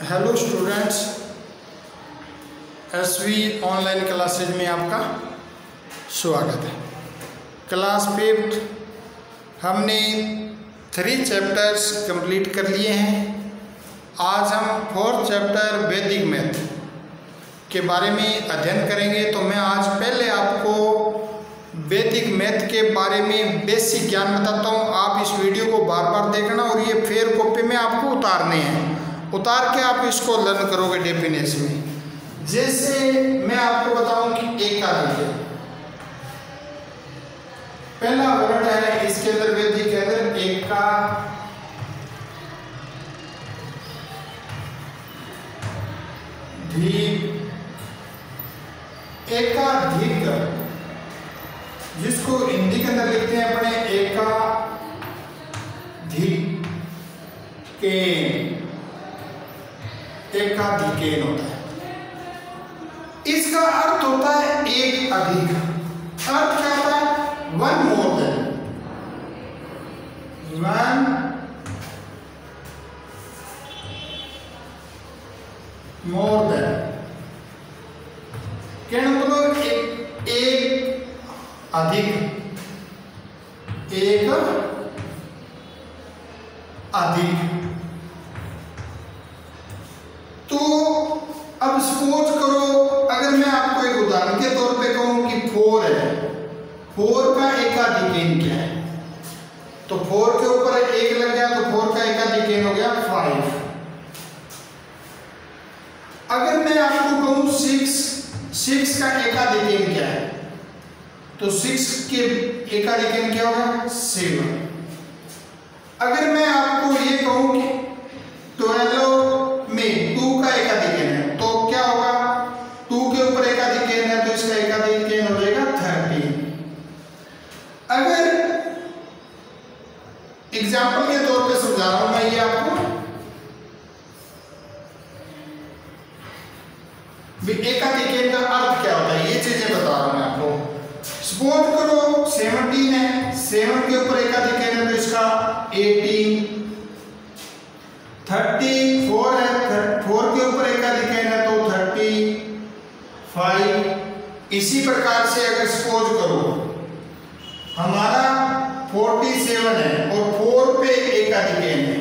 Hello students, SV online classes में आपका स्वागत है। क्लास 5 हमने 3 चैप्टर्स कंप्लीट कर लिए हैं। आज हम 4th चैप्टर वैदिक मैथ के बारे में अध्ययन करेंगे। तो मैं आज पहले आपको वैदिक मैथ के बारे में बेसिक ज्ञान बताता हूँ। आप इस वीडियो को बार बार देखना और ये फेयर कॉपी में आपको उतारने हैं। उतार के आप इसको लर्न करोगे डेफिनेशन में। जैसे मैं आपको बताऊं कि एकाधिक है, पहला वर्ड है इसके अंदर वैदिक के अंदर एकाधिक। एकाधिक जिसको हिंदी के अंदर लिखते हैं अपने एकाधिकेन होता है। इसका अर्थ होता है एक अधिक। अर्थ क्या होता है? One more than, one more than. क्या मतलब एक अधिक, एक अधिक। तो अब सपोज करो, अगर मैं आपको एक उदाहरण के तौर पे कहूं कि 4 है, 4 का एकाधिकेन क्या है? तो 4 के ऊपर 1 लग गया तो 4 का एकाधिकेन हो गया 5। अगर मैं आपको कहूं 6 का एकाधिकेन क्या है? तो 6 के एकाधिकेन क्या होगा? 7। अगर मैं आपको ये कहूं कि 12 में 2 का एकाधिकेन है तो क्या होगा? 2 के ऊपर एकाधिकेन है तो इसका एकाधिकेन हो जाएगा 13। अगर एग्जाम्पल के तौर पे समझा रहा हूं मैं ये आपको, एकाधिकेन का अर्थ क्या होता है ये चीजें बता रहा हूं मैं आपको। सपोज करो 17 है, 7 के ऊपर एकाधिकेन है तो इसका 18। 34 है, 4 के ऊपर एकाधिकेन है तो 35। इसी प्रकार से अगर सपोज करो हमारा 47 है और 4 पे एकाधिकेन है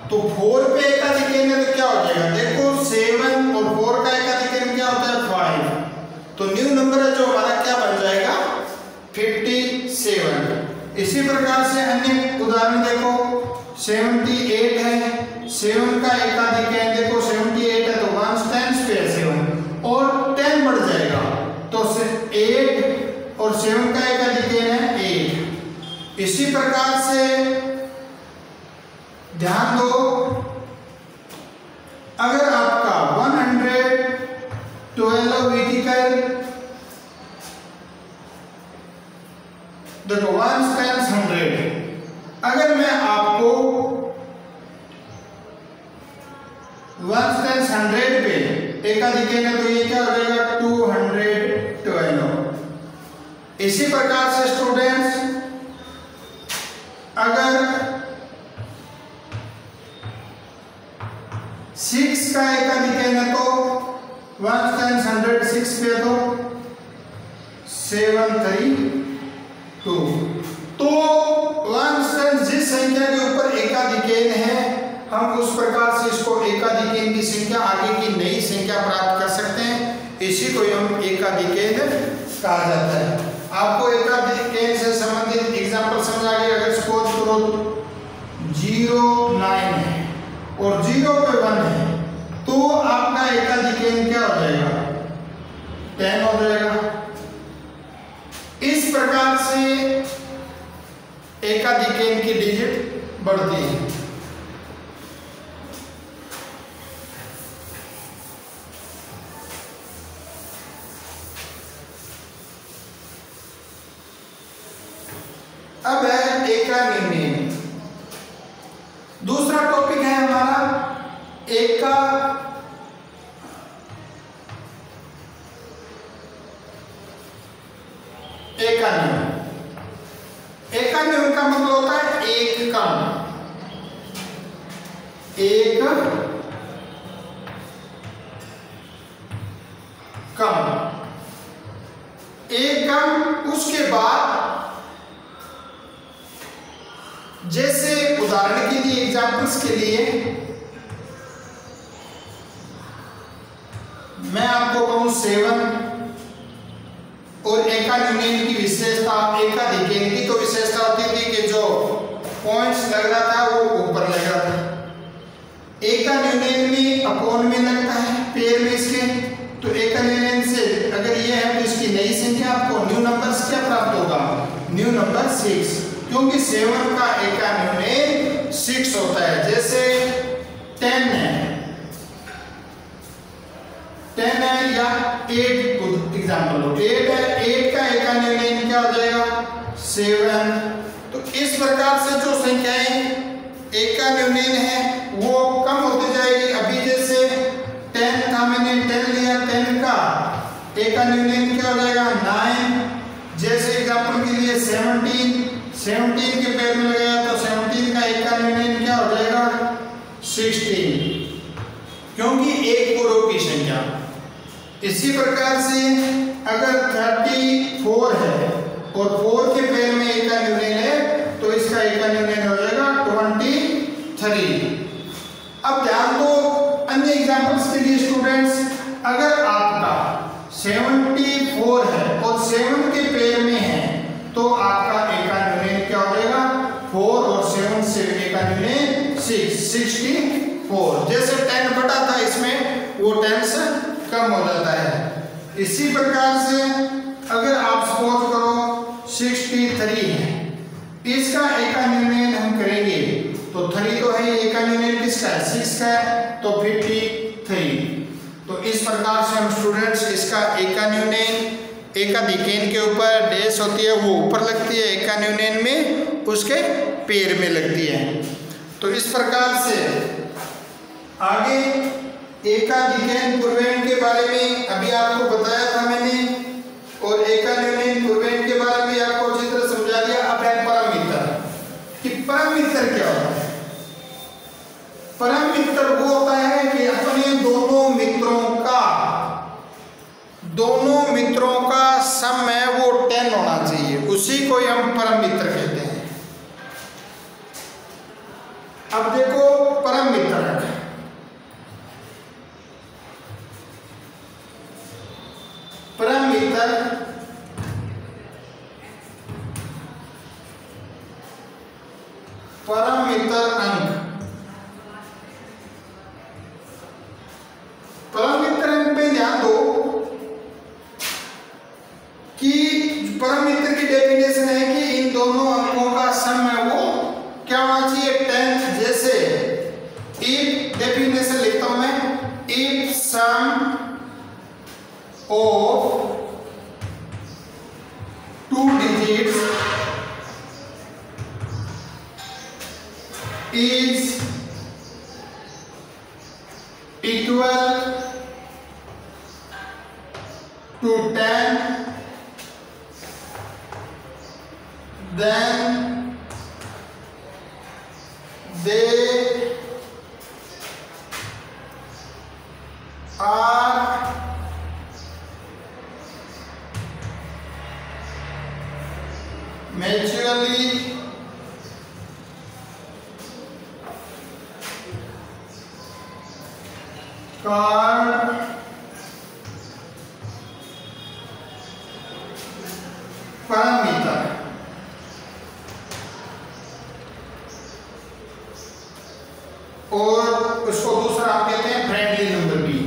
तो 4 पे एकाधिकेन है तो क्या हो जाएगा? देखो 7 और 4 का एकाधिकेन क्या होता है? 5। तो न्यू नंबर है जो हमारा क्या बन जाएगा? 57। इसी प्रकार से अन्य उदाहरण देखो, 78 है, 7 का एकाधिकेन देखो 78 है तो 1 10 पे 7 और 10 बढ़ जाएगा तो 8 और 7 का एकाधिकेन है 8। इसी प्रकार से ध्यान दो, अगर आपका 112 वर्टिकल देखो 1 10 100। अगर मैं आपको 1 10 100 पे एकाधिकेन है तो ये क्या हो जाएगा? 212। इसी प्रकार से स्टूडेंट्स अगर 6 का एकाधिकेन है तो 1 10 100 6 पे तो 732। तो 1 10 जिस संख्या के ऊपर एकाधिकेन है हम उस प्रकार से इसको एकाधिकेन की संख्या आगे की नई संख्या प्राप्त कर सकते हैं। इसी को हम एकाधिकेन कहा जाता है। आपको एकाधिकेन से संबंधित एग्जांपल समझ आ गया। अगर सपोज करो 0 9 है और 0 पे 1 है तो आपका एकाधिकेन क्या हो जाएगा? 10 हो जाएगा। इस प्रकार से एकाधिकेन की डिजिट बढ़ती है। अब है एकानिमी। दूसरा टॉपिक है हमारा एकानिमी। एकानिमी का मतलब होता है एक कम, एक उदाहरण के लिए, एग्जाम्पल्स के लिए मैं आपको कहूं 7 और एकान्यून की विशेषता, एकाधिकैन की तो विशेषता होती थी कि जो पॉइंट्स लग रहा था वो ऊपर लग रहा था। एकान्यून में अपॉन में लगता है पेयर में इसके, तो एकान्यून से अगर ये है तो इसकी नई संख्या आपको न्यू नंबर क्या प्राप्त होगा, न्यू नंबर 6, क्योंकि 7 का एकान्यून 6 होता है। जैसे 10 है या 8 एग्जाम्पल हो, 8 है, 8 का एकान्यून क्या हो जाएगा 7। तो इस प्रकार से जो संख्याएं एकान्यून है वो कम होती जाएगी। अभी जैसे 10 था, मैंने 10 लिया, 10 का एकान्यून क्या हो जाएगा 9। जैसे एग्जाम्पल के लिए 17 के पेयर में लगाया तो 17 का एकान्यून क्या हो जाएगा 16, क्योंकि एक पूर्व की संख्या। इसी प्रकार से अगर 34 है और 4 के पेयर में एकान्यून है तो इसका एकान्यून हो जाएगा 23। अब ध्यान दो अन्य एग्जांपल्स के लिए स्टूडेंट्स, अगर आपका 74 है और 7 के पेयर में है तो आपका एकान्यून क्या हो जाएगा 4 और 7 से एकान्यून 64। जैसे 10 बटा था इसमें वो 10 से कम हो जाता है। इसी प्रकार से अगर आप सपोज करो 63 है, इसका एकान्यून हम करेंगे तो 3 तो है, एकान्यून किसका है 6 का है, तो 53। तो इस प्रकार से हम स्टूडेंट्स इसका एकान्यून एकाधिकैन के ऊपर डैश होती है वो ऊपर लगती है, एकान्यून में उसके पेयर में लगती है। तो इस प्रकार से आगे एकाधिकैन पूर्वेण के बारे में अभी आपको बताया था मैंने, और एकान्यून पूर्वेण के बारे में आपको अच्छी तरह समझा दिया। अब है परम मित्र कि परम मित्र क्या होता है। परम मित्र वो होता है कि अपने दोनों मित्रों का सम है वो 10 होना चाहिए, उसी को हम परम मित्र कहते हैं। अब देखो परम मित्र, परम मित्र अंक, परम मित्र अंक पे ध्यान दो कि परम मित्र की डेफिनेशन है कि इन दोनों अंकों का सम है वो क्या होना चाहिए 10। जैसे इफ डेफिनेशन लिखता हूं मैं, if some of 2 digits is equal to 10, then they are mutually called परम मित्र। और उसको दूसरा आप कहते हैं फ्रेंडली नंबर भी।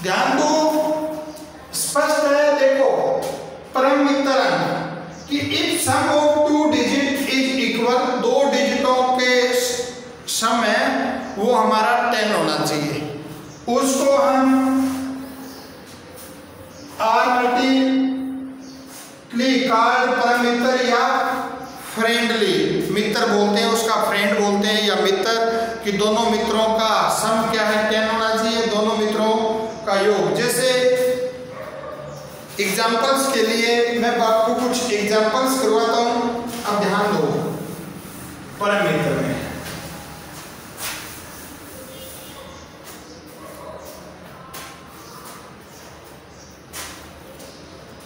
ध्यान दो स्पष्ट है, देखो परम मित्र अंक कि if sum of 2 digit is equal, 2 डिजिटों के सम है वो हमारा 10 होना चाहिए, उसको हम कॉल्ड परम मित्र या फ्रेंडली मित्र बोलते हैं, उसका फ्रेंड बोलते हैं या मित्र, कि दोनों मित्रों का सम क्या है 10 होना चाहिए, दोनों मित्रों का योग। जैसे एग्जाम्पल्स के लिए मैं आपको कुछ एग्जाम्पल्स करवाता हूं, अब ध्यान दो परम मित्र में।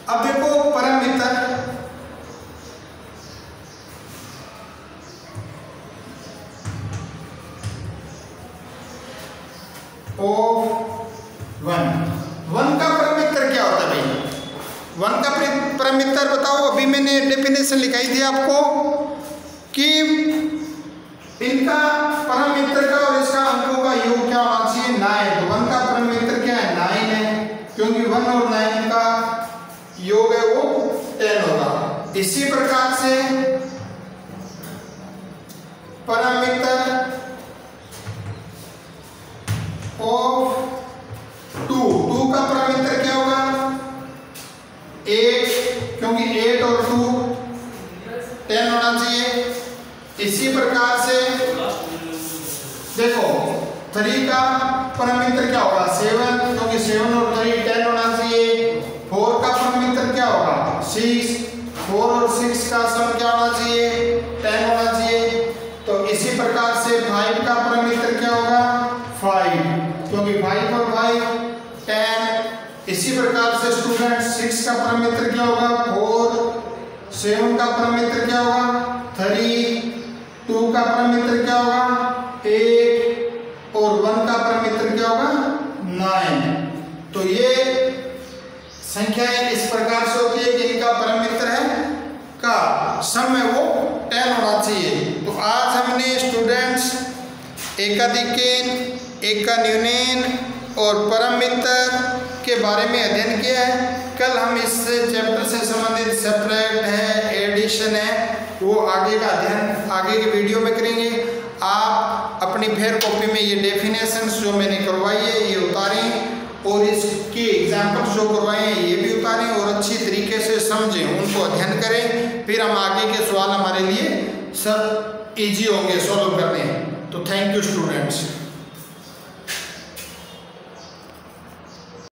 अब देखो परमित्र वन का परमित्र क्या होता है भाई? वन का परमित्र बताओ। अभी मैंने डेफिनेशन लिखाई थी आपको कि इनका परमित्र का और इसका अंकों का योग क्या होना चाहिए? 9। तो वन का परमित्र क्या है? 9 है, क्योंकि 1 और 9 का योग है वो 10 होगा। इसी प्रकार से परमित्र ऑफ 2 का परमित्र क्या होगा? 8, क्योंकि 8 और 2 10 होना चाहिए। इसी प्रकार से देखो 3 का परमित्र क्या होगा? 7, क्योंकि 7 और 3 10 होना चाहिए। 4 का परमित्र क्या होगा? 6, 4 और 6 का सम क्या होना चाहिए? 10 होना चाहिए। तो इसी प्रकार से 5 का परमित्र क्या होगा? 5, क्योंकि 5 और 5 10। इसी प्रकार से स्टूडेंट 6 का परमित्र क्या होगा? 4, 7 का परमित्र क्या होगा? 3, 2 का परमित्र क्या होगा? 8 और 1 का परमित्र क्या होगा? 9। तो ये संख्याएं इस प्रकार से होती है कि इनका परमित्र है का सम में वो 10 होना चाहिए। तो आज हमने स्टूडेंट्स एकाधिकेन, एका न्यूनेन और परमित्र के बारे में अध्ययन किया है। कल हम इस चैप्टर से संबंधित सेपरेट है, एडिशन है, वो आगे का अध्ययन आगे के वीडियो में करेंगे। आप अपनी फेयर कॉपी में ये डेफिनेशंस जो मैंने करवाई है ये उतारें और इसके एग्जाम्पल्स जो करवाए हैं ये भी उतारें और अच्छी तरीके से समझें, उनको अध्ययन करें। फिर हम आगे के सवाल हमारे लिए सब इजी होंगे सॉल्व करने। तो थैंक यू स्टूडेंट्स।